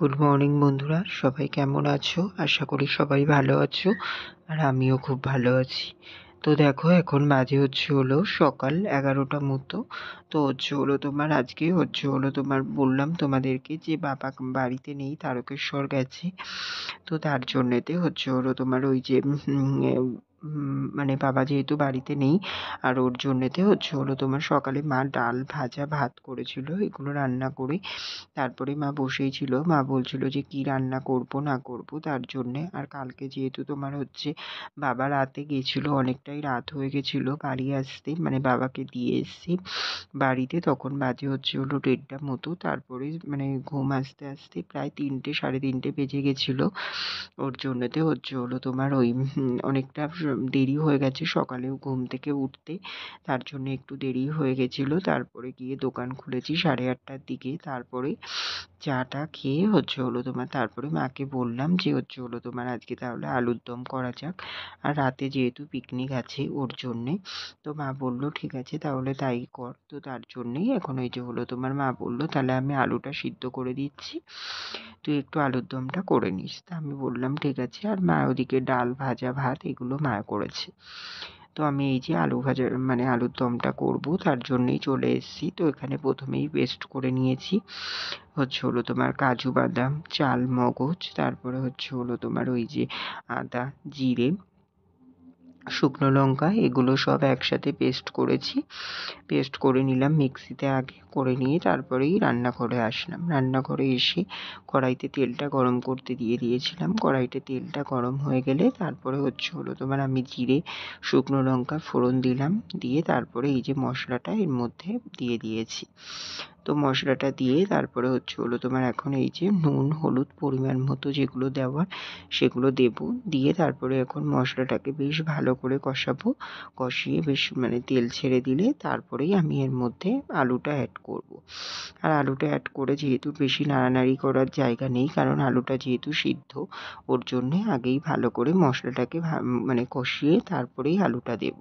Good morning বন্ধুরা, সবাই কেমন আছো? আশা করি সবাই ভালো আছো, আর আমিও খুব ভালো আছি। তো দেখো, এখন বাজে হলো সকাল 11টা মতো। তো তোমার আজকে তোমার বললাম তোমাদেরকে যে বাবা বাড়িতে নেই, তারকেশ্বর গেছে। তো তার জন্যেতে তোমার ওই যে মানে বাবা যেহেতু বাড়িতে নেই, আর ওর জন্যেতে তোমার সকালে মা ডাল ভাজা ভাত করেছিল, এগুলো রান্না করে তারপরে মা বসেই ছিল। মা বলছিল যে কি রান্না করব না করব তার জন্যে। আর কালকে যেহেতু তোমার বাবা রাতে গেছিল, অনেকটাই রাত হয়ে গেছিল বাড়ি আসতে, মানে বাবাকে দিয়ে এসেছি বাড়িতে, তখন বাজে 1:30 মতো। তারপরে মানে ঘুম আসতে আসতে প্রায় 3টে 3:30 বেজে গেছিল। ওর জন্যতে তোমার ওই অনেকটা দেরি হয়ে গেছে সকালেও ঘুম থেকে উঠতে, তার জন্য একটু দেরি হয়ে গেছিল। তারপরে গিয়ে দোকান খুলেছি 8:30টার দিকে। তারপরে চাটা খেয়ে তোমার তারপরে মাকে বললাম যে তোমার আজকে তাহলে আলুর দম করা যাক, আর রাতে যেহেতু পিকনিক আছে ওর জন্যে। তো মা বলল ঠিক আছে তাহলে তাই কর। তো তার জন্যেই এখন ওই যে তোমার মা বলল তাহলে আমি আলুটা সিদ্ধ করে দিচ্ছি, তুই একটু আলুর দমটা করে নিস। তা আমি বললাম ঠিক আছে। আর মা ওদিকে ডাল ভাজা ভাত এগুলো মা করেছে। তো আমি এই যে আলু ভাজা মানে আলুর দমটা করব তার জন্যেই চলে এসেছি। তো এখানে প্রথমেই পেস্ট করে নিয়েছি তোমার কাজু বাদাম, চাল মগজ, তারপরে তোমার ওই যে আদা, জিরে, শুকনো লঙ্কা, এগুলো সব একসাথে পেস্ট করেছি। পেস্ট করে নিলাম মিক্সিতে, আগে করে নিয়ে তারপরেই রান্নাঘরে আসলাম। রান্নাঘরে এসে কড়াইতে তেলটা গরম করতে দিয়ে দিয়েছিলাম। কড়াইতে তেলটা গরম হয়ে গেলে তারপরে তোমার আমি জিরে, শুকনো লঙ্কা ফোড়ন দিলাম, দিয়ে তারপরে এই যে মশলাটা এর মধ্যে দিয়ে দিয়েছি। তো মশলাটা দিয়ে তারপরে তোমার এখন এই যে নুন হলুদ পরিমাণ মতো যেগুলো দেওয়ার সেগুলো দেব। দিয়ে তারপরে এখন মশলাটাকে বেশ ভালো করে কষাবো। কষিয়ে বেশ মানে তেল ছেড়ে দিলে তারপরেই আমি এর মধ্যে আলুটা অ্যাড করব। আর আলুটা অ্যাড করে যেহেতু বেশি নাড়ানাড়ি করার জায়গা নেই, কারণ আলুটা যেহেতু সিদ্ধ, ওর জন্যে আগেই ভালো করে মশলাটাকে মানে কষিয়ে তারপরেই আলুটা দেব।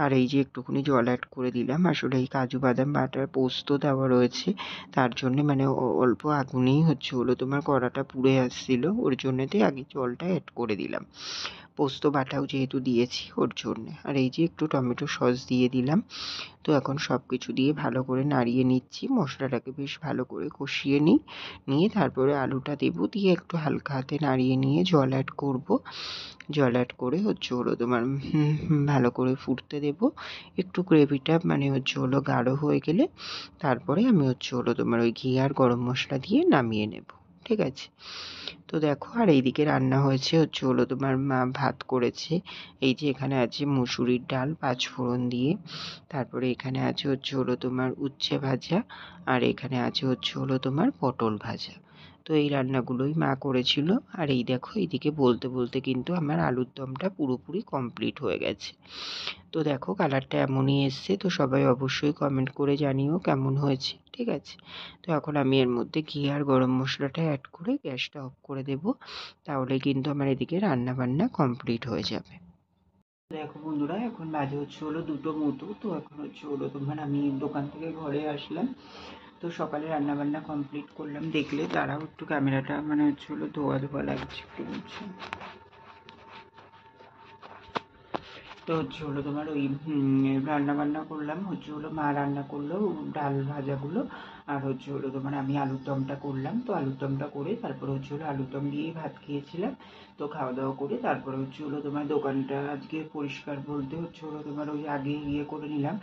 আর এই যে একটুখানি জল অ্যাড করে দিলাম, আসলে এই কাজু বাদাম বাটার পোস্ত দেওয়া রয়েছে, তার জন্যে মানে অল্প আগুনেই তোমার কড়াটা পুড়ে আসছিল, ওর জন্যেতে আগে জলটা অ্যাড করে দিলাম। পোস্ত বাটাও যেহেতু দিয়েছি ওর জন্যে। আর এই যে একটু টমেটো সস দিয়ে দিলাম। তো এখন সব কিছু দিয়ে ভালো করে নাড়িয়ে নিচ্ছি, মশলাটাকে বেশ ভালো করে কষিয়ে নিয়ে তারপরে আলুটা দেবো, দিয়ে একটু হালকা হাতে নাড়িয়ে নিয়ে জল অ্যাড করব। জল অ্যাড করে তোমার ভালো করে ফুটতে দেব। একটু গ্রেভিটা মানে গাঢ় হয়ে গেলে তারপরে আমি তোমার ওই ঘি আর গরম মশলা দিয়ে নামিয়ে নেব। ঠিক আছে। তো দেখো, আর এইদিকে রান্না হয়েছে তোমার মা ভাত করেছে। এই যে এখানে আছে মুসুরির ডাল 5 ফোড়ন দিয়ে, তারপরে এখানে আছে তোমার উচ্ছে ভাজা, আর এখানে আছে তোমার পটল ভাজা। তো এই রান্নাগুলোই মা করেছিল। আর এই দেখো, এইদিকে বলতে বলতে কিন্তু আমার আলুর দমটা পুরোপুরি কমপ্লিট হয়ে গেছে। তো দেখো কালারটা এমনই এসছে। তো সবাই অবশ্যই কমেন্ট করে জানিও কেমন হয়েছে। ঠিক আছে। তো এখন আমি এর মধ্যে ঘি আর গরম মশলাটা অ্যাড করে গ্যাসটা অফ করে দেব, তাহলে কিন্তু আমার এদিকে রান্না বান্না কমপ্লিট হয়ে যাবে। দেখো বন্ধুরা, এখন বাজে 2টো মতো। তো এখন তোমার আমি দোকান থেকে ঘরে আসলাম। তো সকালে রান্না বান্না কমপ্লিট করলাম, দেখলে তারাও একটু ক্যামেরাটা মানে ধোয়া ধোয়া লাগছে, একটু বুঝছি। তো তোমার ওই রান্না বান্না করলাম, মা রান্না করলো ডাল ভাজাগুলো, আর তোমার আমি আলুর দমটা করলাম। তো আলুর দমটা করে তারপরে আলুর দম দিয়েই ভাত খেয়েছিলাম। তো খাওয়া দাওয়া করে তারপরে তোমার দোকানটা আজকে পরিষ্কার বলতে তোমার ওই আগে ইয়ে করে নিলাম।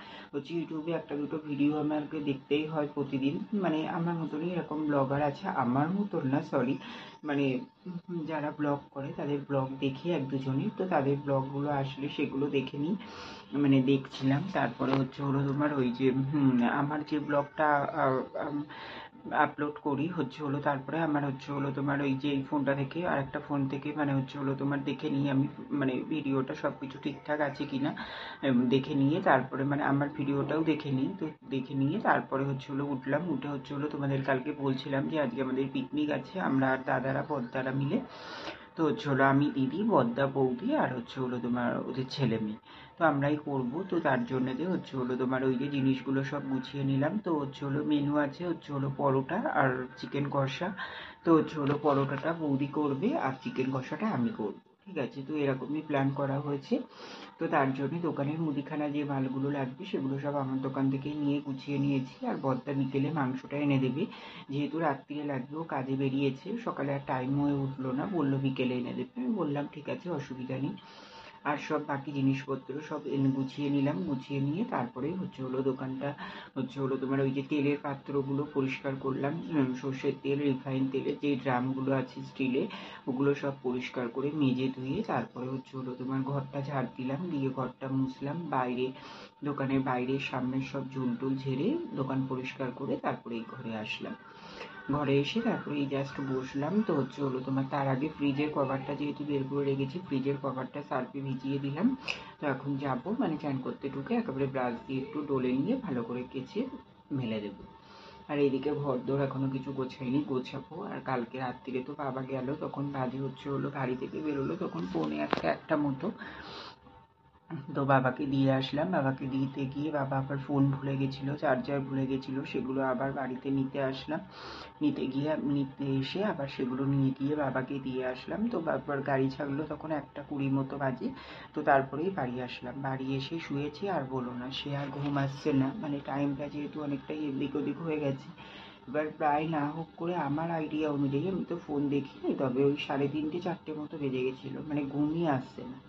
ইউটিউবে একটা দুটো ভিডিও আমাকে দেখতেই হয় প্রতিদিন, মানে আমার মতনই এরকম ব্লগার আছে, আমার মতন না সরি, মানে যারা ব্লগ করে তাদের ব্লগ দেখি এক দুজনের, তো তাদের ব্লগগুলো আসলে সেগুলো দেখে নিই, মানে দেখছিলাম। তারপরে তোমার ওই যে আমার যে ব্লগটা আপলোড করি তারপরে আমার তোমার ওই যে এই ফোনটা থেকে আর একটা ফোন থেকে মানে তোমার দেখে নিই আমি, মানে ভিডিওটা সব কিছু ঠিকঠাক আছে কিনা দেখে নিয়ে তারপরে মানে আমার ভিডিওটাও দেখে নিই। তো দেখে নিয়ে তারপরে উঠলাম, উঠে তোমাদের কালকে বলছিলাম যে আজকে আমাদের পিকনিক আছে, আমরা আর দাদারা বড়দারা মিলে। তো আমি দিদি বড়দা বৌদি আর তোমার ওদের ছেলে মেয়ে, তো আমরাই করবো। তো তার জন্য যে তোমার ওই যে জিনিসগুলো সব গুছিয়ে নিলাম। তো মেনু আছে পরোটা আর চিকেন কষা, তো হচ্ছে হলো পরোটাটা বৌদি করবে আর চিকেন কষাটা আমি করবো, ঠিক আছে। তো এরকমই প্ল্যান করা হয়েছে। তো তার জন্যই দোকানের মুদিখানা যে মালগুলো লাগবে সেগুলো সব আমার দোকান থেকেই নিয়ে গুছিয়ে নিয়েছি। আর বড়দা বিকেলে মাংসটা এনে দেবে, যেহেতু রাত্রিরে লাগবে, ও কাজে বেরিয়েছে, সকালে আর টাইম হয়ে উঠলো না, বললো বিকেলে এনে দেবে। আমি বললাম ঠিক আছে, অসুবিধা নেই। আর সব বাকি জিনিসপত্র সব এনে গুছিয়ে নিলাম, গুছিয়ে নিয়ে তারপরেই হচ্ছে হলো দোকানটা হচ্ছে হলো তোমার ওই যে তেলের পাত্রগুলো পরিষ্কার করলাম, সর্ষের তেল, রিফাইন তেলের যে ড্রামগুলো আছে স্টিলে, ওগুলো সব পরিষ্কার করে মেজে ধুয়ে তারপরে হচ্ছে হলো তোমার ঘরটা ঝাড় দিলাম, দিয়ে ঘরটা মুছলাম, বাইরে দোকানের বাইরের সামনের সব ঝুল টুল ঝেড়ে দোকান পরিষ্কার করে তারপরে এই ঘরে আসলাম। ঘরে এসে তারপরে এই জাস্ট বসলাম। তো হচ্ছে হলো তোমার তার আগে ফ্রিজের কভারটা যেহেতু বের করে রেখেছি, ফ্রিজের কভারটা সার্ফে ভিজিয়ে দিলাম। তো এখন যাবো মানে চান করতে ঢুকে একেবারে ব্রাশ দিয়ে একটু ডলে নিয়ে ভালো করে কেচে মেলে দেবো। আর এইদিকে ঘরদোর এখনো কিছু গোছাইনি, গোছাবো। আর কালকে রাত্রিরে তো বাবা গেল, তখন বাজে হচ্ছে হলো বাড়ি থেকে বেরোলো তখন পৌনে একটা মতো। তো বাবাকে দিয়ে আসলাম, বাবাকে দিতে গিয়ে বাবা আবার ফোন ভুলে গেছিলো, চার্জার ভুলে গেছিলো, সেগুলো আবার বাড়িতে নিতে আসলাম। নিতে এসে আবার সেগুলো নিয়ে গিয়ে বাবাকে দিয়ে আসলাম। তো বাবার গাড়ি ছাড়লো তখন 1:20 মতো বাজে। তো তারপরেই বাড়ি আসলাম, বাড়ি এসে শুয়েছি। আর বলো না, সে আর ঘুম আসছে না, মানে টাইমটা যেহেতু অনেকটাই এদিক ওদিক হয়ে গেছে। এবার প্রায় না হোক করে আমার আইডিয়া অনুযায়ী, আমি তো ফোন দেখিনি, তবে ওই 3:30-4টে মতো বেজে গেছিলো, মানে ঘুমই আসছে না।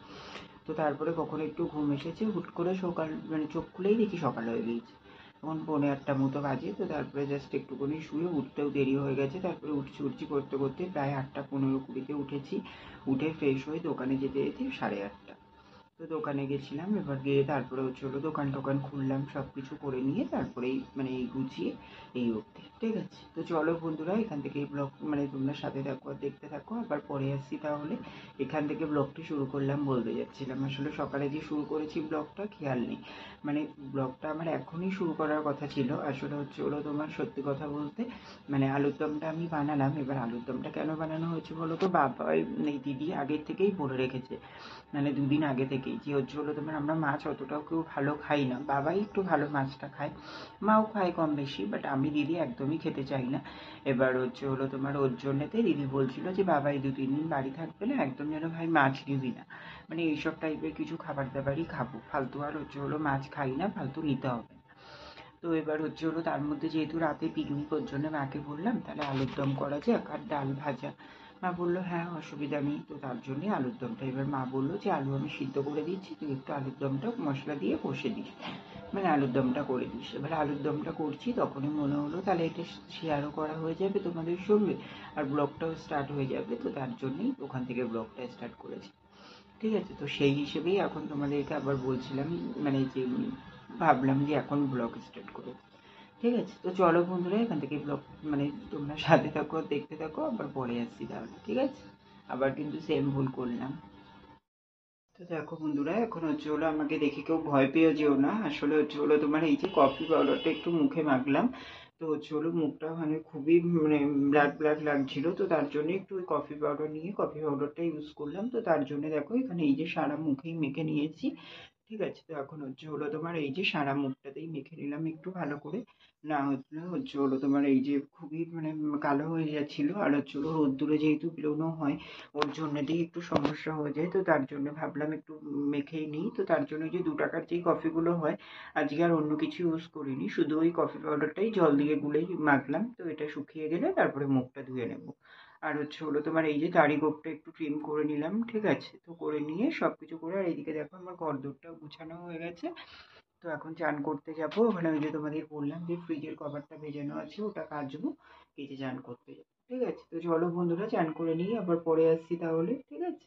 তো তারপরে কখন একটু ঘুম এসেছে, হুট করে সকাল মানে চোখ খুলেই দেখি সকাল হয়ে গিয়েছে। তখন পৌনে 8টা মতো বাজে। তো তারপরে জাস্ট একটুখানি শুয়ে উঠতেও দেরি হয়ে গেছে, তারপরে উঠছি করতে করতে প্রায় 8:15-20 উঠেছি। উঠে ফ্রেশ হয়ে দোকানে যেতে যেতে 8:30। তো দোকানে গেছিলাম, এবার গিয়ে তারপরে হচ্ছে হলো দোকান টোকান খুললাম, সব কিছু করে নিয়ে তারপরেই মানে এই গুছিয়ে এই অবধি, ঠিক আছে। তো চলো বন্ধুরা, এখান থেকে এই ব্লগ মানে তোমরা সাথে থাকো আর দেখতে থাকো, আবার পরে আসছি তাহলে। এখান থেকে ব্লগটি শুরু করলাম, বলতে যাচ্ছিলাম আসলে সকালে যে শুরু করেছি ব্লগটা খেয়াল নেই, মানে ব্লগটা আমার এখনই শুরু করার কথা ছিল। আসলে হচ্ছে হলো তোমার সত্যি কথা বলতে, মানে আলুর দমটা আমি বানালাম। এবার আলুর দমটা কেন বানানো হয়েছে বলো তো, বাবা এই দিদি আগের থেকেই বলে রেখেছে, মানে 2 দিন আগে থেকেই, যে হচ্ছে হলো তোমার আমরা মাছ অতটাও কেউ ভালো খাই না, বাবাই একটু ভালো মাছটা খায়, মাও খায় কম বেশি, বাট আমি দিদি একদমই খেতে চাই না। এবার হচ্ছে হলো তোমার ওর জন্যেতে দিদি বলছিল যে বাবা এই 2-3 দিন বাড়ি থাকবে না, একদম যেন ভাই মাছ নিবি না, মানে এইসব টাইপের কিছু খাবার দাবারই খাবো, ফালতু আর হচ্ছে হলো মাছ খাই না, ফালতু নিতে হবে না। তো এবার হচ্ছে হলো তার মধ্যে যেহেতু রাতে পিকনিক, ওর জন্য মাকে বললাম তাহলে আলুর দম করা যাক আর ডাল ভাজা। মা বললো হ্যাঁ অসুবিধা নেই। তো তার জন্যই আলুর দমটা, এবার মা বললো যে আলু আমি সিদ্ধ করে দিচ্ছি, তুই একটু আলুর দমটা মশলা দিয়ে কষে দিস, মানে আলুর দমটা করে দিস। এবার আলুর দমটা করছি, তখনই মনে হলো তাহলে এটা শেয়ারও করা হয়ে যাবে তোমাদের সঙ্গে, আর ব্লগটাও স্টার্ট হয়ে যাবে। তো তার জন্যই ওখান থেকে ব্লগটা স্টার্ট করেছি, ঠিক আছে। তো সেই হিসেবেই এখন তোমাদেরকে আবার বলছিলাম, মানে যে ভাবলাম যে এখন ব্লগ স্টার্ট করে, ঠিক আছে। তো চলো বন্ধুরা, এখান থেকে ব্লগ মানে তোমরা সাথে থাকো, দেখতে থাকো, আবার পরে আসছি তাহলে, ঠিক আছে। আবার কিন্তু সেম ভুল করলাম। তো দেখো বন্ধুরা, এখন হচ্ছে হলো আমাকে দেখে কেউ ভয় পেয়েও যেও না, আসলে হচ্ছে হলো তোমার এই যে কফি পাউডারটা একটু মুখে মাখলাম। তো হচ্ছে হলো মুখটা মানে খুবই মানে ব্ল্যাক ব্ল্যাক লাগছিল, তো তার জন্য একটু ওই কফি পাউডার নিয়ে কফি পাউডারটা ইউজ করলাম। তো তার জন্য দেখো এখানে এই যে সারা মুখেই মেখে নিয়েছি, ঠিক আছে। তো এখন হচ্ছে হলো তোমার এই যে সারা মুখটাতেই মেখে নিলাম একটু ভালো করে, না হলে হচ্ছে হলো তোমার এই যে খুবই মানে কালো হয়ে যাচ্ছিল। আর হচ্ছে হলো রোদ্দুরে যেহেতু বেরোনো হয়, ওর জন্যেতেই একটু সমস্যা হয়ে যায়। তো তার জন্য ভাবলাম একটু মেখেই নিই। তো তার জন্য যে 2 টাকার যেই কফিগুলো হয়, আজকে আর অন্য কিছু ইউজ করিনি, শুধু ওই কফি পাউডারটাই জল দিয়ে গুলেই মাখলাম। তো এটা শুকিয়ে গেলে তারপরে মুখটা ধুয়ে নেবো। আর হচ্ছে হলো তোমার এই যে দাড়ি গোঁফটা একটু ট্রিম করে নিলাম, ঠিক আছে। তো করে নিয়ে সব কিছু করে, আর এইদিকে দেখো আমার ঘরদোরটাও গুছানো হয়ে গেছে। তো এখন চান করতে যাবো, মানে ওই যে তোমাদের বললাম যে ফ্রিজের কভারটা ভেজানো আছে, ওটা কাচবো, কেচে চান করতে যাবো, ঠিক আছে। তো চলো বন্ধুরা, চান করে নিই, আবার পরে আসছি তাহলে, ঠিক আছে।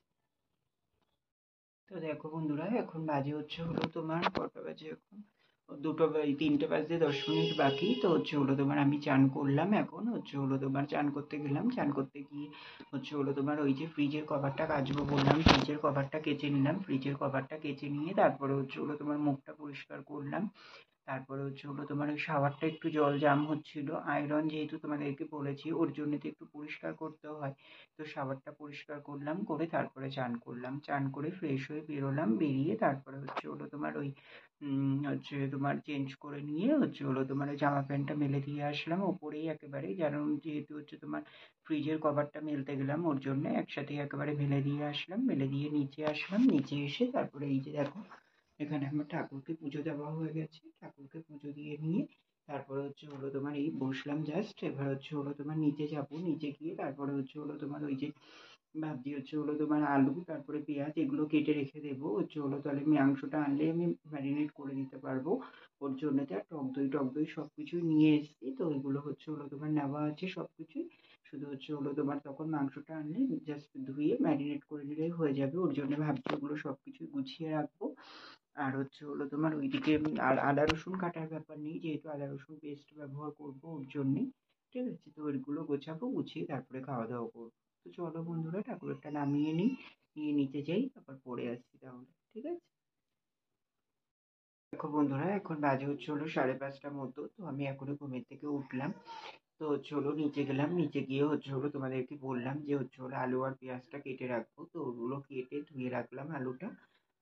তো দেখো বন্ধুরা, এখন বাজে হচ্ছে হলো তোমার কটা বাজে এখন, 3টে বাজতে 10 মিনিট বাকি। তো হচ্ছে হলো তোমার আমি চান করলাম, এখন হচ্ছে হলো তোমার চান করতে গেলাম, চান করতে গিয়ে হচ্ছে হলো তোমার ওই যে ফ্রিজের কভারটা কাচবো বললাম, ফ্রিজের কভারটা কেচে নিলাম, ফ্রিজের কভারটা কেচে নিয়ে তারপরে হচ্ছে হলো তোমার মুখটা পরিষ্কার করলাম। তারপরে হচ্ছে হলো তোমার ওই শাওয়ারটা একটু জল জাম হচ্ছিল, আয়রন যেহেতু তোমাদেরকে বলেছি ওর জন্য তো একটু পরিষ্কার করতে হয়। তো শাওয়ারটা পরিষ্কার করলাম, করে তারপরে চান করলাম, চান করে ফ্রেশ হয়ে বেরোলাম, বেরিয়ে তারপরে হচ্ছে হলো তোমার ওই হচ্ছে তোমার চেঞ্জ করে নিয়ে হচ্ছে হলো তোমার ওই জামা প্যান্টটা মেলে দিয়ে আসলাম ওপরেই একেবারে, কারণ যেহেতু হচ্ছে তোমার ফ্রিজের কভারটা মেলতে গেলাম ওর জন্য একসাথে একেবারে মেলে দিয়ে আসলাম, মেলে দিয়ে নিচে আসলাম, নিচে এসে তারপরে এই যে দেখো এখানে আমার ঠাকুরকে পুজো দেওয়া হয়ে গেছে, ঠাকুরকে পুজো দিয়ে নিয়ে তারপরে হচ্ছে হলো তোমার এই বসলাম জাস্ট, এবার হচ্ছে হলো তোমার নিচে যাবো, নিচে গিয়ে তারপরে হচ্ছে হলো তোমার ওই যে ভাবছি হচ্ছে হলো তোমার আলু তারপরে পেঁয়াজ এগুলো কেটে রেখে দেবো, হচ্ছে হলো তাহলে মাংসটা আনলে আমি ম্যারিনেট করে নিতে পারবো। ওর জন্য তো আর টক দই সব কিছুই নিয়ে এসেছি, তো ওইগুলো হচ্ছে হলো তোমার নেওয়া আছে সব কিছুই, শুধু হচ্ছে হলো তোমার তখন মাংসটা আনলে জাস্ট ধুয়ে ম্যারিনেট করে নিলেই হয়ে যাবে। ওর জন্য ভাবছি ওগুলো সব কিছু গুছিয়ে রাখবো। আর হচ্ছে হলো তোমার ওইদিকে আর আদা রসুন কাটার ব্যাপার নেই, যেহেতু আদা রসুন পেস্ট ব্যবহার করবো ওর জন্যে। ঠিক আছে, তো ওইগুলো গোছাবো, গুছিয়ে তারপরে খাওয়া দাওয়া করবো। তো চলো বন্ধুরা ঠাকুরটা নামিয়ে নিই, নিয়ে নিচে যাই, তারপর পরে আসছি তাহলে, ঠিক আছে। দেখো বন্ধুরা এখন বাজে হচ্ছে হলো 5:30টার মতো, তো আমি এখনো ঘুমের থেকে উঠলাম। তো হচ্ছে হলো নিচে গেলাম, নিচে গিয়ে হচ্ছে হলো তোমাদেরকে বললাম যে হচ্ছে হলো আলু আর পেঁয়াজটা কেটে রাখবো, তো ওগুলো কেটে ধুয়ে রাখলাম আলুটা,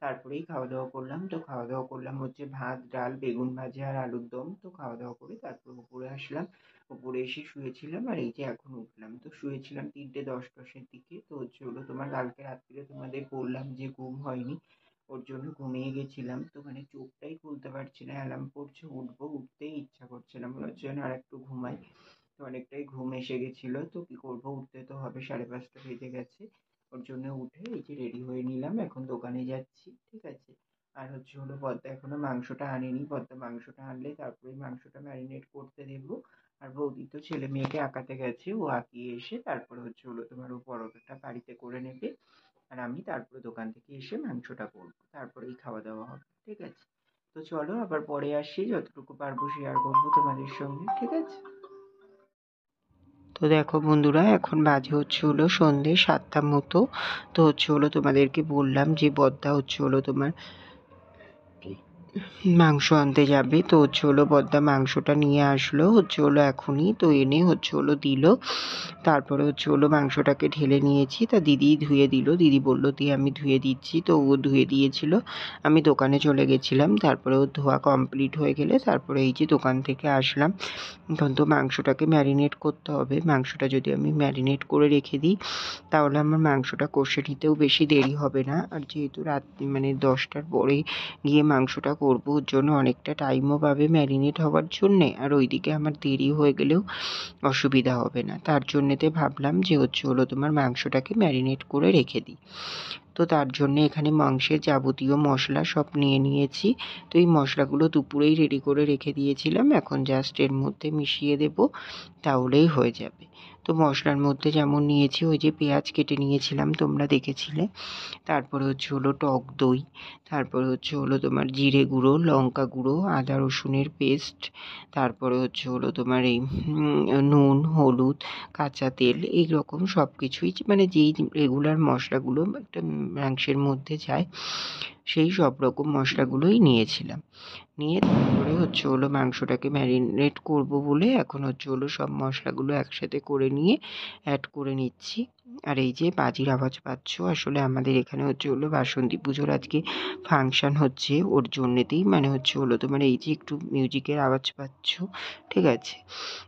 তারপরেই খাওয়া দাওয়া করলাম। তো খাওয়া দাওয়া করলাম হচ্ছে ভাত ডাল বেগুন ভাজা আর আলুর দম। তো খাওয়া দাওয়া করে তারপর উপরে আসলাম, উপরে এসে শুয়েছিলাম, আর এই যে এখন উঠলাম। তো শুয়েছিলাম 3:10-10 দিকে, তো হচ্ছে হলো তোমার কালকে রাত্রিরে তোমাদের বললাম যে ঘুম হয়নি, ওর জন্য ঘুমিয়ে গেছিলাম, তো মানে চোখটাই খুলতে পারছি না, অ্যালার্ম পড়ছে উঠবো, উঠতেই ইচ্ছা করছে না, মনে হচ্ছে যেন আর একটু ঘুমাই। তো অনেকটাই ঘুম এসে গেছিল, তো কি করবো, উঠতে তো হবে, 5:30 বেজে গেছে। ওর জন্য উঠে এই যে রেডি হয়ে নিলাম, এখন দোকানে যাচ্ছি, ঠিক আছে। আর হচ্ছে হলো পদ্মা এখনো মাংসটা আনেনি, পদ্মা মাংসটা আনলে তারপরে মাংসটা ম্যারিনেট করতে দেবো। আর বৌদি তো ছেলে মেয়েকে আঁকাতে গেছে, ও আঁকিয়ে এসে তারপরে হচ্ছে হলো তোমার ও পরোটাটা বাড়িতে করে নেবে, আর আমি তারপরে দোকান থেকে এসে মাংসটা করবো, তারপরেই খাওয়া দাওয়া হবে, ঠিক আছে। তো চলো আবার পরে আসি, যতটুকু পারবো শেয়ার করবো তোমাদের সঙ্গে, ঠিক আছে। তো দেখো বন্ধুরা এখন বাজে হচ্ছে হলো সন্ধ্যে 7টা মতো। তো হচ্ছে হলো তোমাদেরকে বললাম যে বদ্দা হচ্ছে হলো তোমার মাংস আনতে যাবে, তো হচ্ছে হলো বদ্দা মাংসটা নিয়ে আসলো হচ্ছে হলো এখনই, তো এনে হচ্ছে হলো দিল, তারপরে হচ্ছে হলো মাংসটাকে ঢেলে নিয়েছি, তা দিদি ধুয়ে দিল, দিদি বললো দিয়ে আমি ধুয়ে দিচ্ছি, তো ও ধুয়ে দিয়েছিল, আমি দোকানে চলে গেছিলাম, তারপরে ও ধোয়া কমপ্লিট হয়ে গেলে তারপরে এই যে দোকান থেকে আসলাম। এখন তো মাংসটাকে ম্যারিনেট করতে হবে, মাংসটা যদি আমি ম্যারিনেট করে রেখে দিই তাহলে আমার মাংসটা কষে নিতেও বেশি দেরি হবে না, আর যেহেতু রাত মানে 10টার পরেই গিয়ে মাংসটা করবো ওর জন্য অনেকটা টাইমও পাবে ম্যারিনেট হওয়ার জন্যে, আর ওইদিকে আমার দেরি হয়ে গেলেও অসুবিধা হবে না, তার জন্যেতে ভাবলাম যে হচ্ছে হলো তোমার মাংসটাকে ম্যারিনেট করে রেখে দিই। তো তার জন্যে এখানে মাংসের যাবতীয় মশলা সব নিয়ে নিয়েছি, তো এই মশলাগুলো দুপুরেই রেডি করে রেখে দিয়েছিলাম, এখন জাস্ট এর মধ্যে মিশিয়ে দেবো, তাহলেই হয়ে যাবে। তো মশলার মধ্যে যেমন নিয়েছি ওই যে পেঁয়াজ কেটে নিয়েছিলাম তোমরা দেখেছিলে, তারপরে হচ্ছে হলো টক দই, তারপরে হচ্ছে হলো তোমার জিরে গুঁড়ো লঙ্কা গুঁড়ো আদা রসুনের পেস্ট, তারপরে হচ্ছে হলো তোমার এই নুন হলুদ কাঁচা তেল, এই রকম সব কিছুই মানে যেই রেগুলার মশলাগুলো একটা মাংসের মধ্যে যায় সেই সব রকম মশলাগুলোই নিয়েছিলাম, নিয়ে তারপরে হচ্ছে হলো মাংসটাকে ম্যারিনেট করব বলে এখন হচ্ছে হলো সব মশলাগুলো একসাথে করে নিয়ে অ্যাড করে নিচ্ছি। আর এই যে বাজির আওয়াজ পাচ্ছ, আসলে আমাদের এখানে হচ্ছে হলো বাসন্তী পুজোর আজকে ফাংশান হচ্ছে, ওর জন্যেতেই মানে হচ্ছে হলো তোমার এই যে একটু মিউজিকের আওয়াজ পাচ্ছ, ঠিক আছে।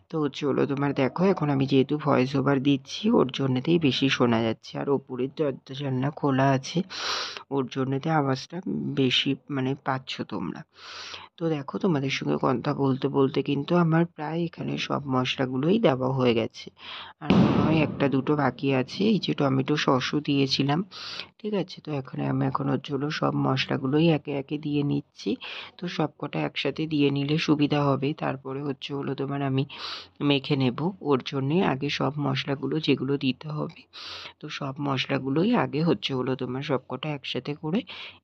তো হচ্ছে হলো তোমার দেখো এখন আমি যেহেতু ভয়েস ওভার দিচ্ছি ওর জন্যেতেই বেশি শোনা যাচ্ছে, আর ওপরের দরজা জানলা খোলা আছে ওর জন্যেতে আওয়াজটা বেশি মানে পাচ্ছ তোমরা। তো দেখো তোমাদের সঙ্গে কথা বলতে বলতে কিন্তু আমার প্রায় এখানে সব মশলাগুলোই দেওয়া হয়ে গেছে, আর মনে হয় একটা দুটো বাকি আছে, এই যে টমেটো সসও দিয়েছিলাম, ঠিক আছে। তো এখন হচ্ছে হলো সব মশলাগুলোই একে একে দিয়ে নিচ্ছি, তো সব কটা একসাথে দিয়ে নিলে সুবিধা হবে, তারপরে হচ্ছে হলো তোমার আমি মেখে নেব, ওর জন্যে আগে সব মশলাগুলো যেগুলো দিতে হবে, তো সব মশলাগুলোই আগে হচ্ছে হলো তোমার সব কটা একসাথে করে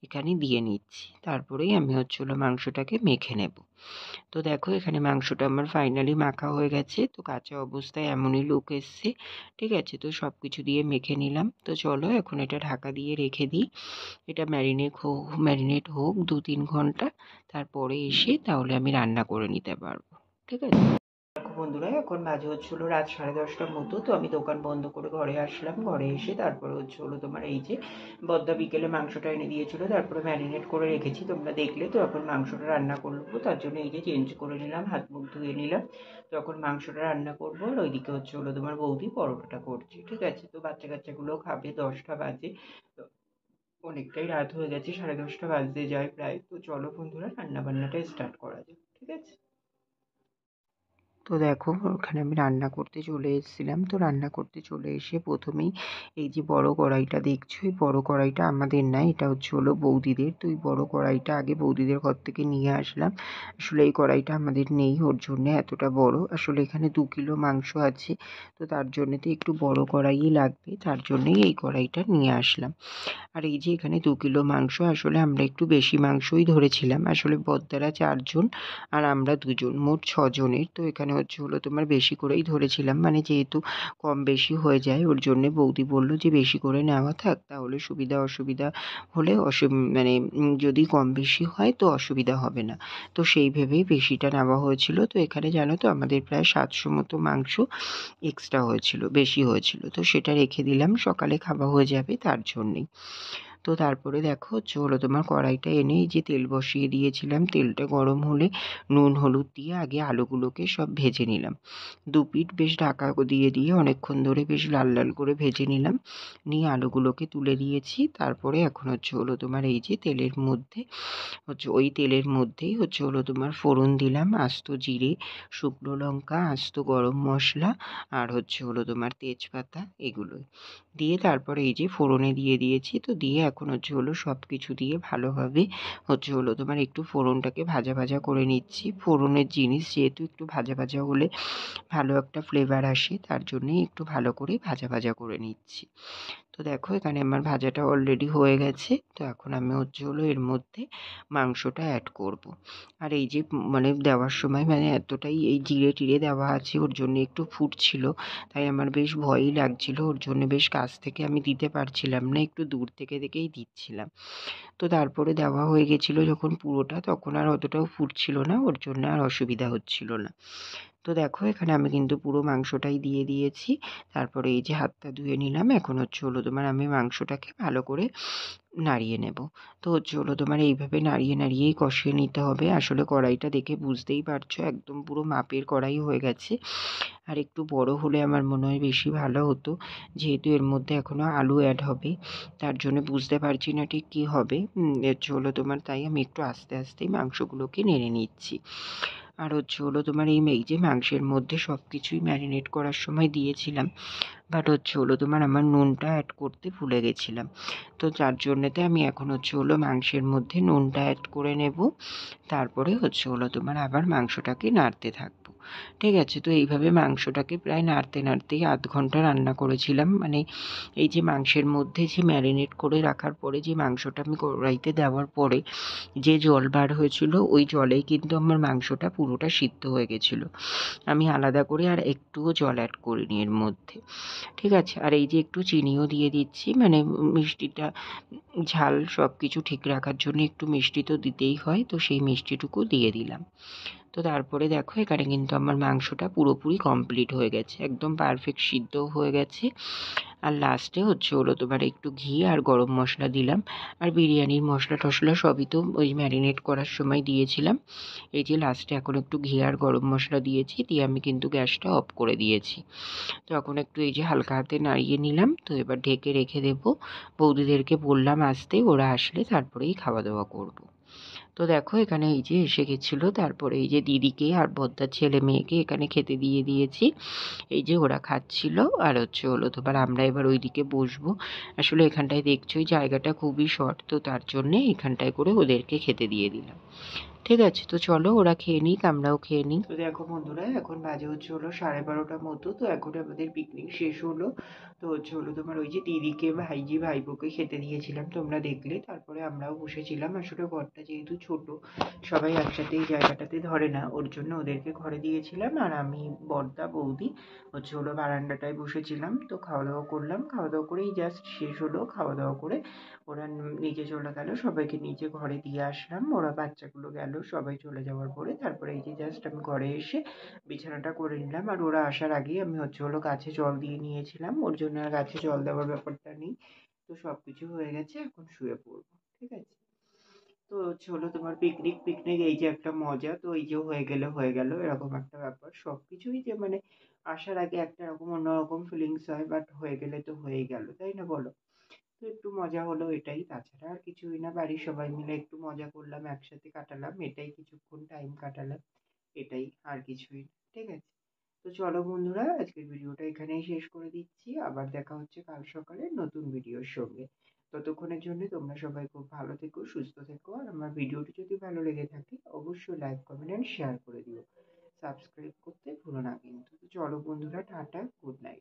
এখানে দিয়ে নিচ্ছি, তারপরেই আমি হচ্ছে হলো মাংসটাকে মেখে নেব। তো দেখো এখানে মাংসটা আমার ফাইনালি মাখা হয়ে গেছে। তো কাঁচা অবস্থায় এমনই লুক এসছে। ঠিক আছে, তো সব কিছু দিয়ে মেখে নিলাম। তো চলো এখন এটা ঢাকা দিয়ে রেখে দিই। এটা ম্যারিনেট হোক 2-3 ঘন্টা। তারপরে এসে তাহলে আমি রান্না করে নিতে পারবো। ঠিক আছে। দেখো বন্ধুরা, এখন বাজে হচ্ছিল রাত 10:30টার মতো। তো আমি দোকান বন্ধ করে ঘরে আসলাম। ঘরে এসে তারপরে হলো তোমার এই যে বদ্দা বিকেলে মাংসটা এনে দিয়েছিল, তারপরে ম্যারিনেট করে রেখেছি, তোমরা দেখলে। তো এখন মাংসটা রান্না করবো, তার জন্য এই যে চেঞ্জ করে নিলাম, হাত মুখ ধুয়ে নিলাম। তো এখন মাংসটা রান্না করবো, আর ওইদিকে হলো তোমার বৌদি পরোটাটা করছে। ঠিক আছে, তো বাচ্চা কাচ্চাগুলো খাবে, 10টা বাজে। তো অনেকটাই রাত হয়ে গেছে, 10:30টা বাজতে যায় প্রায়। তো চলো বন্ধুরা, রান্না বান্নাটা স্টার্ট করা যাক। ঠিক আছে। তো দেখো ওখানে আমি রান্না করতে চলে এসেছিলাম। তো রান্না করতে চলে এসে প্রথমেই এই যে বড় কড়াইটা দেখছো, এই বড় কড়াইটা আমাদের না, এটা হলো বৌদিদের। তো এই বড় কড়াইটা আগে বৌদিদের ঘর থেকে নিয়ে আসলাম। আসলে এই কড়াইটা আমাদের নেই, ওর জন্য এতটা বড়। আসলে এখানে 2 কিলো মাংস আছে, তো তার জন্য তো একটু বড় কড়াইই লাগবে, তার জন্যই এই কড়াইটা নিয়ে আসলাম। আর এই যে এখানে 2 কিলো মাংস, আসলে আমরা একটু বেশি মাংসই ধরেছিলাম। আসলে বড়দারা 4 জন আর আমরা 2 জন, মোট 6 জনের। তো এখানে হলো তোমার বেশি করেই ধরেছিলাম, মানে যেহেতু কম বেশি হয়ে যায়, ওর জন্যে বৌদি বলল যে বেশি করে নেওয়া থাক, তাহলে সুবিধা অসুবিধা হলে মানে যদি কম বেশি হয় তো অসুবিধা হবে না। তো সেই ভেবেই বেশিটা নেওয়া হয়েছিল। তো এখানে জানো তো আমাদের প্রায় 700 মতো মাংস এক্সট্রা হয়েছিল, বেশি হয়েছিল। তো সেটা রেখে দিলাম, সকালে খাওয়া হয়ে যাবে তার জন্যেই। তো তারপরে দেখো হলো তোমার কড়াইটা এনে এই যে তেল বসিয়ে দিয়েছিলাম। তেলটা গরম হলে নুন হলুদ দিয়ে আগে আলুগুলোকে সব ভেজে নিলাম। 2 পিঠ বেশ ঢাকা দিয়ে দিয়ে অনেকক্ষণ ধরে বেশ লাল লাল করে ভেজে নিলাম। নিয়ে আলুগুলোকে তুলে দিয়েছি। তারপরে এখন হলো তোমার এই যে তেলের মধ্যে ওই তেলের মধ্যেই হলো তোমার ফোড়ন দিলাম, আস্ত জিরে, শুকনো লঙ্কা, আস্ত গরম মশলা, আর হলো তোমার তেজপাতা, এগুলোই দিয়ে তারপরে এই যে ফোড়নে দিয়ে দিয়েছি। তো দিয়ে এখন হলো সব কিছু দিয়ে ভালোভাবে হলো তোমার একটু ফোড়নটাকে ভাজা ভাজা করে নিচ্ছি। ফোড়নের জিনিস যেহেতু একটু ভাজা ভাজা হলে ভালো একটা ফ্লেভার আসে, তার জন্যেই একটু ভালো করে ভাজা ভাজা করে নিচ্ছি। তো দেখো এখানে আমার ভাজাটা অলরেডি হয়ে গেছে। তো এখন আমি হলো এর মধ্যে মাংসটা অ্যাড করব। আর এই যে মানে দেওয়ার সময় মানে এতটাই এই জিরে টিরে দেওয়া আছে, ওর জন্য একটু ফুটছিল, তাই আমার বেশ ভয়ই লাগছিল। ওর জন্য বেশ কাছ থেকে আমি দিতে পারছিলাম না, একটু দূর থেকে দেখেই দিচ্ছিলাম। তো তারপরে দেওয়া হয়ে গেছিলো যখন পুরোটা, তখন আর অতটাও ফুটছিল না, ওর জন্য আর অসুবিধা হচ্ছিল না। তো দেখো এখানে আমি কিন্তু পুরো মাংসটাই দিয়ে দিয়েছি। তারপরে এই যে হাতটা ধুয়ে নিলাম। এখন হলো তোমার আমি মাংসটাকে ভালো করে নাড়িয়ে নেব। তো হলো তোমার এইভাবে নাড়িয়ে নাড়িয়েই কষিয়ে নিতে হবে। আসলে কড়াইটা দেখে বুঝতেই পারছো একদম পুরো মাপের কড়াই হয়ে গেছে। আর একটু বড় হলে আমার মনে হয় বেশি ভালো হতো, যেহেতু এর মধ্যে এখনও আলু অ্যাড হবে, তার জন্য বুঝতে পারছি না ঠিক কী হবে। হলো তোমার তাই আমি একটু আস্তে আস্তেই মাংসগুলোকে নেড়ে নিচ্ছি। আর হলো তোমার এই যে মাংসের মধ্যে সব কিছুই ম্যারিনেট করার সময় দিয়েছিলাম, বাট হলো তোমার আমার নুনটা অ্যাড করতে ভুলে গেছিলাম। তো যার জন্যেতে আমি এখন হলো মাংসের মধ্যে নুনটা অ্যাড করে নেব। তারপরে হলো তোমার আবার মাংসটাকে নাড়তে থাকবো। ঠিক আছে, তো এইভাবে মাংসটাকে প্রায় নাড়তে নাড়তেই 1/2 ঘন্টা রান্না করেছিলাম। মানে এই যে মাংসের মধ্যে যে ম্যারিনেট করে রাখার পরে যে মাংসটা আমি কড়াইতে দেওয়ার পরে যে জল বার হয়েছিল, ওই জলেই কিন্তু আমার মাংসটা পুরোটা সিদ্ধ হয়ে গেছিলো। আমি আলাদা করে আর একটুও জল অ্যাড করিনি এর মধ্যে। ঠিক আছে, আর এই যে একটু চিনিও দিয়ে দিচ্ছি, মানে মিষ্টিটা ঝাল সব কিছু ঠিক রাখার জন্য একটু মিষ্টি তো দিতেই হয়, তো সেই মিষ্টিটুকু দিয়ে দিলাম। তো তারপরে দেখো এখানে কিন্তু আমার মাংসটা পুরোপুরি কমপ্লিট হয়ে গেছে, একদম পারফেক্ট সিদ্ধ হয়ে গেছে। আর লাস্টে হলো তোমার একটু ঘি আর গরম মশলা দিলাম। আর বিরিয়ানির মশলা টশলা সবই তো ওই ম্যারিনেট করার সময় দিয়েছিলাম। এই যে লাস্টে এখন একটু ঘি আর গরম মশলা দিয়েছি, দিয়ে আমি কিন্তু গ্যাসটা অফ করে দিয়েছি। তো এখন একটু এই যে হালকা হাতে নাড়িয়ে নিলাম। তো এবার ঢেকে রেখে দেবো। বৌদিদেরকে বললাম আসতে, ওরা আসলে তারপরেই খাওয়া দাওয়া করব। তো দেখো এখানে এই যে এসে গেছিলো, তারপরে এই যে দিদিকে আর বড়দার ছেলে মেয়েকে এখানে খেতে দিয়ে দিয়েছি। এই যে ওরা খাচ্ছিল, আর হলো তোমার আমরা এবার ওইদিকে বসবো। আসলে এখানটায় দেখছোই জায়গাটা খুবই শর্ট, তো তার জন্যে এখানটায় করে ওদেরকে খেতে দিয়ে দিলাম। ঠিক আছে, তো চলো ওরা খেয়ে নিক, আমরাও খেয়ে নিই। তো দেখো বন্ধুরা, এখন বাজে হচ্ছে হলো 12:30টার মতো। তো এখন আমাদের পিকনিক শেষ হলো। তো হচ্ছে হলো তোমার ওই যে দিদিকে, ভাইজি, ভাইপোকে খেতে দিয়েছিলাম, তোমরা দেখলে। তারপরে আমরাও বসেছিলাম। আসলে ঘরটা যেহেতু ছোট, সবাই একসাথে এই জায়গাটাতে ধরে না, ওর জন্য ওদেরকে ঘরে দিয়েছিলাম। আর আমি, বড়দা, বৌদি হচ্ছে হলো বারান্দাটায় বসেছিলাম। তো খাওয়া দাওয়া করলাম। খাওয়া দাওয়া করেই জাস্ট শেষ হলো। খাওয়া দাওয়া করে ওরা নিচে চলে গেল, সবাইকে নিচে ঘরে দিয়ে আসলাম। ওরা বাচ্চাগুলো গেল সবাই চলে যাওয়ার পরে। তারপরে এই যে জাস্ট আমি ঘরে এসে বিছানাটা করে নিলাম। আর ওরা আসার আগেই আমি হচ্ছে হলো গাছে জল দিয়ে নিয়েছিলাম, ওর জন্য আর গাছে জল দেওয়ার ব্যাপারটা নেই। তো সবকিছু হয়ে গেছে, এখন শুয়ে পড়বো। ঠিক আছে। তো হচ্ছে হলো তোমার পিকনিক পিকনিক এই যে একটা মজা, তো এই যে হয়ে গেলে হয়ে গেল এরকম একটা ব্যাপার। সবকিছুই যে মানে আসার আগে একটা এরকম অন্যরকম ফিলিংস হয়, বাট হয়ে গেলে তো হয়েই গেল, তাই না বলো? তো একটু মজা হলো এটাই, তাছাড়া আর কিছুই না। বাড়ির সবাই মিলে একটু মজা করলাম, একসাথে কাটালাম, এটাই কিছুক্ষণ টাইম কাটালাম, এটাই, আর কিছুই না। ঠিক আছে। তো চলো বন্ধুরা, আজকের ভিডিওটা এখানেই শেষ করে দিচ্ছি। আবার দেখা হচ্ছে কাল সকালে নতুন ভিডিওর সঙ্গে। ততক্ষণের জন্য তোমরা সবাই খুব ভালো থেকো, সুস্থ থেকো। আর আমার ভিডিওটি যদি ভালো লেগে থাকে অবশ্যই লাইক, কমেন্ট অ্যান্ড শেয়ার করে দিও। সাবস্ক্রাইব করতে ভুলো না কিন্তু। তো চলো বন্ধুরা, টাটা, গুড নাইট।